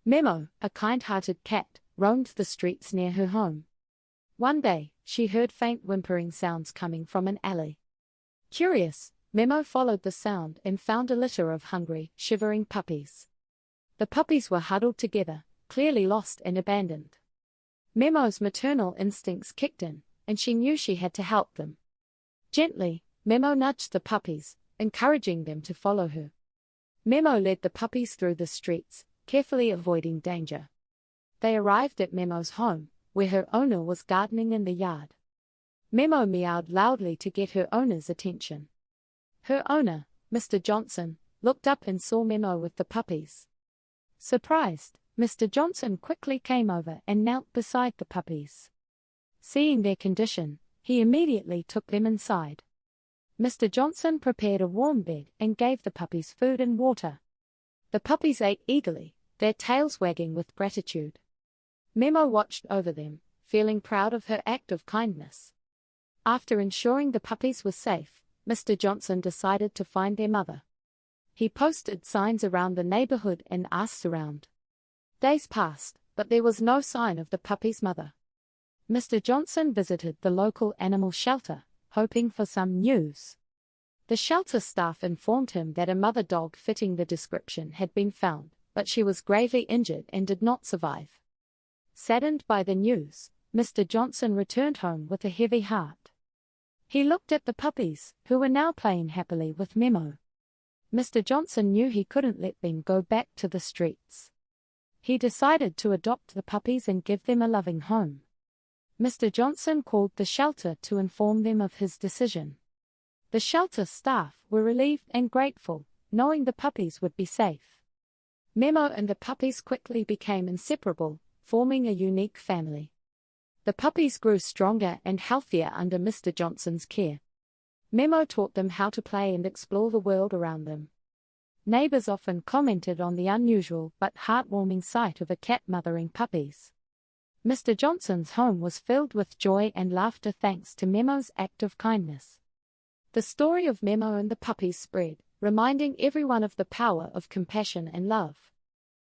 Memo, a kind-hearted cat, roamed the streets near her home. One day, she heard faint whimpering sounds coming from an alley. Curious, Memo followed the sound and found a litter of hungry, shivering puppies. The puppies were huddled together, clearly lost and abandoned. Memo's maternal instincts kicked in, and she knew she had to help them. Gently, Memo nudged the puppies, encouraging them to follow her. Memo led the puppies through the streets, carefully avoiding danger. They arrived at Memo's home, where her owner was gardening in the yard. Memo meowed loudly to get her owner's attention. Her owner, Mr. Johnson, looked up and saw Memo with the puppies. Surprised, Mr. Johnson quickly came over and knelt beside the puppies. Seeing their condition, he immediately took them inside. Mr. Johnson prepared a warm bed and gave the puppies food and water. The puppies ate eagerly, their tails wagging with gratitude. Memo watched over them, feeling proud of her act of kindness. After ensuring the puppies were safe, Mr. Johnson decided to find their mother. He posted signs around the neighborhood and asked around. Days passed, but there was no sign of the puppy's mother. Mr. Johnson visited the local animal shelter, hoping for some news. The shelter staff informed him that a mother dog fitting the description had been found, but she was gravely injured and did not survive. Saddened by the news, Mr. Johnson returned home with a heavy heart. He looked at the puppies, who were now playing happily with Memo. Mr. Johnson knew he couldn't let them go back to the streets. He decided to adopt the puppies and give them a loving home. Mr. Johnson called the shelter to inform them of his decision. The shelter staff were relieved and grateful, knowing the puppies would be safe. Memo and the puppies quickly became inseparable, forming a unique family. The puppies grew stronger and healthier under Mr. Johnson's care. Memo taught them how to play and explore the world around them. Neighbors often commented on the unusual but heartwarming sight of a cat mothering puppies. Mr. Johnson's home was filled with joy and laughter thanks to Memo's act of kindness. The story of Memo and the puppies spread, reminding everyone of the power of compassion and love.